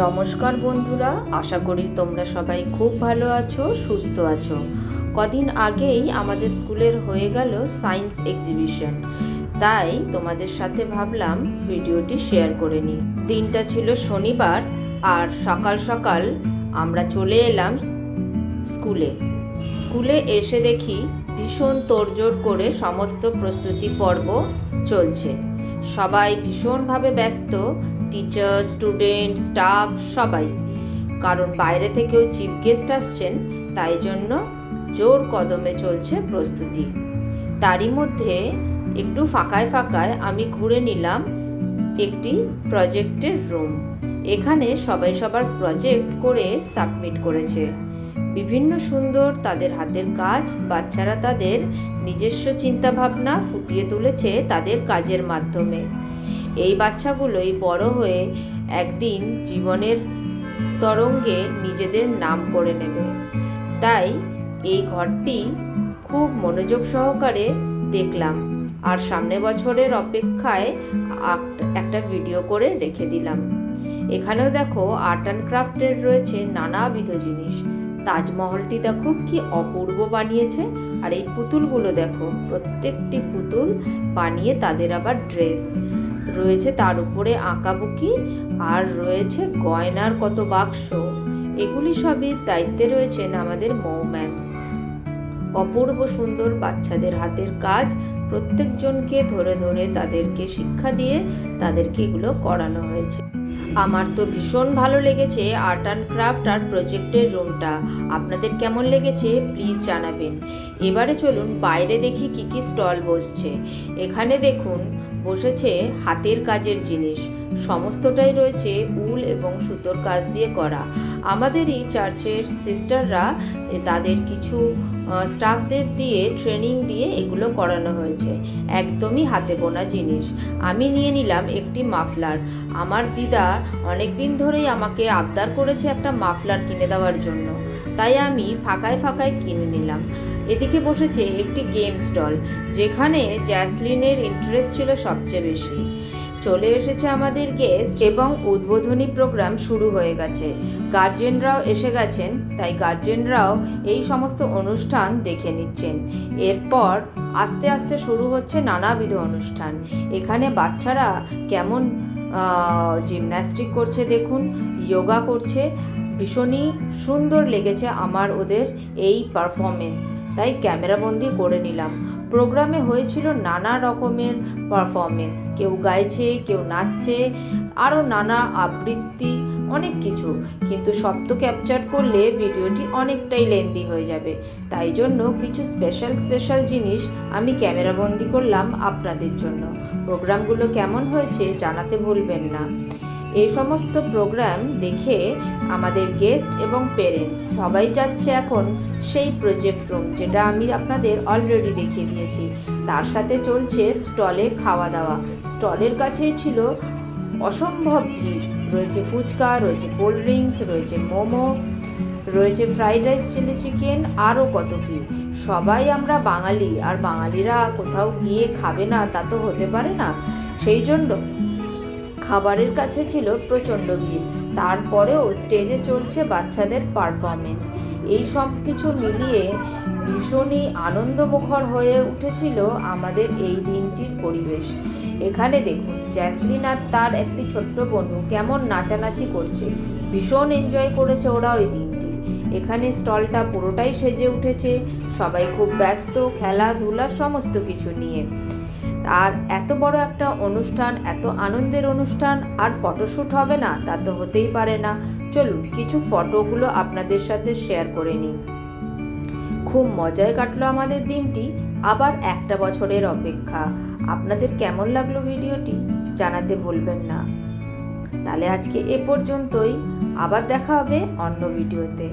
নমস্কার বন্ধুরা, আশা করি তোমরা সবাই খুব ভালো আছো, সুস্থ আছো। কদিন আগেই আমাদের স্কুলের হয়ে গেল সায়েন্স এক্সিবিশন, তাই তোমাদের সাথে ভাবলাম ভিডিওটি শেয়ার করে নিই। দিনটা ছিল শনিবার আর সকাল সকাল আমরা চলে এলাম স্কুলে এসে দেখি ভীষণ তোড়জোড় করে সমস্ত প্রস্তুতি পর্ব চলছে। সবাই ভীষণভাবে ব্যস্ত, টিচার, স্টুডেন্ট, স্টাফ সবাই, কারণ বাইরে থেকেও চিফ গেস্ট আসছেন, তাই জন্য জোর কদমে চলছে প্রস্তুতি। তারই মধ্যে একটু ফাঁকায় আমি ঘুরে নিলাম একটি প্রজেক্টের রুম। এখানে সবাই সবার প্রজেক্ট করে সাবমিট করেছে। বিভিন্ন সুন্দর তাদের হাতের কাজ, বাচ্চারা তাদের নিজস্ব চিন্তাভাবনা ফুটিয়ে তুলেছে তাদের কাজের মাধ্যমে। এই বাচ্চাগুলোই বড় হয়ে একদিন জীবনের তরঙ্গে নিজেদের নাম করে নেবে। তাই এই ঘরটি খুব মনোযোগ সহকারে দেখলাম আর সামনে বছরের অপেক্ষায় একটা ভিডিও করে রেখে দিলাম। এখানেও দেখো আর্ট অ্যান্ড ক্রাফটের রয়েছে নানাবিধ জিনিস। তাজমহলটি দেখো কি অপূর্ব বানিয়েছে, আর এই পুতুলগুলো দেখো, প্রত্যেকটি পুতুল বানিয়ে তাদের আবার ড্রেস রয়েছে, তার উপরে আঁকাবুকি, আর রয়েছে গয়নার কত বাক্স। এগুলি সবই দায়িত্বে রয়েছেন আমাদের মৌম্যাম। অপূর্ব সুন্দর বাচ্চাদের হাতের কাজ, প্রত্যেকজনকে ধরে ধরে তাদেরকে শিক্ষা দিয়ে তাদেরকে এগুলো করানো হয়েছে। আমার তো ভীষণ ভালো লেগেছে আর্ট অ্যান্ড ক্রাফট আর প্রজেক্টের রুমটা। আপনাদের কেমন লেগেছে প্লিজ জানাবেন। এবারে চলুন বাইরে দেখি কি কি স্টল বসছে। এখানে দেখুন বসেছে হাতের কাজের জিনিস, সমস্তটাই রয়েছে উল এবং সুতোর কাজ দিয়ে করা। আমাদেরই চার্চের সিস্টাররা তাদের কিছু স্টাফদের দিয়ে ট্রেনিং দিয়ে এগুলো করানো হয়েছে। একদমই হাতে বোনা জিনিস। আমি নিয়ে নিলাম একটি মাফলার। আমার দিদা অনেক দিন ধরেই আমাকে আবদার করেছে একটা মাফলার কিনে দেওয়ার জন্য, তাই আমি ফাঁকায় কিনে নিলাম। এদিকে বসেছে একটি গেম স্টল, যেখানে জ্যাসলিনের ইন্টারেস্ট ছিল সবচেয়ে বেশি। চলে এসেছে আমাদের গেস্ট এবং উদ্বোধনী প্রোগ্রাম শুরু হয়ে গেছে। গার্জেনরাও এসে গেছেন, তাই গার্জেনরাও এই সমস্ত অনুষ্ঠান দেখে নিচ্ছেন। এরপর আস্তে আস্তে শুরু হচ্ছে নানাবিধ অনুষ্ঠান। এখানে বাচ্চারা কেমন জিমন্যাস্টিক করছে দেখুন, যোগা করছে। ভীষণই সুন্দর লেগেছে আমার ওদের এই পারফরমেন্স, তাই ক্যামেরাবন্দি করে নিলাম। প্রোগ্রামে হয়েছিল নানা রকমের পারফরমেন্স, কেউ গাইছে, কেউ নাচছে, আরও নানা আবৃত্তি, অনেক কিছু। কিন্তু সব তো ক্যাপচার করলে ভিডিওটি অনেকটাই লেন্দি হয়ে যাবে, তাই জন্য কিছু স্পেশাল জিনিস আমি ক্যামেরাবন্দি করলাম আপনাদের জন্য। প্রোগ্রামগুলো কেমন হয়েছে জানাতে ভুলবেন না। এই সমস্ত প্রোগ্রাম দেখে আমাদের গেস্ট এবং পেরেন্টস সবাই যাচ্ছে এখন সেই প্রজেক্ট রুম, যেটা আমি আপনাদের অলরেডি দেখিয়ে দিয়েছি। তার সাথে চলছে স্টলে খাওয়া দাওয়া। স্টলের কাছেই ছিল অসম্ভব ভিড়। রয়েছে ফুচকা, রয়েছে কোল্ড ড্রিঙ্কস, রয়েছে মোমো, রয়েছে ফ্রাইড রাইস, চিলি চিকেন, আরও কত কি। সবাই আমরা বাঙালি, আর বাঙালিরা কোথাও গিয়ে খাবে না তা তো হতে পারে না। সেই জন্য খাবারের কাছে ছিল প্রচণ্ড ভিড়। তারপরেও স্টেজে চলছে বাচ্চাদের পারফরমেন্স। এই সব কিছু মিলিয়ে ভীষণই আনন্দমুখর হয়ে উঠেছিল আমাদের এই দিনটির পরিবেশ। এখানে দেখুন জ্যাসলিন আর তার একটি ছোট্ট বন্ধু কেমন নাচানাচি করছে। ভীষণ এনজয় করেছে ওরা ওই দিনটি। এখানে স্টলটা পুরোটাই সেজে উঠেছে, সবাই খুব ব্যস্ত খেলাধুলা সমস্ত কিছু নিয়ে। আর এত বড় একটা অনুষ্ঠান, এত আনন্দের অনুষ্ঠান, আর ফটোশ্যুট হবে না তা তো হতেই পারে না। চলুন কিছু ফটোগুলো আপনাদের সাথে শেয়ার করে নিই। খুব মজায় কাটলো আমাদের দিনটি, আবার একটা বছরের অপেক্ষা। আপনাদের কেমন লাগলো ভিডিওটি জানাতে ভুলবেন না। তাহলে আজকে এ পর্যন্তই, আবার দেখা হবে অন্য ভিডিওতে।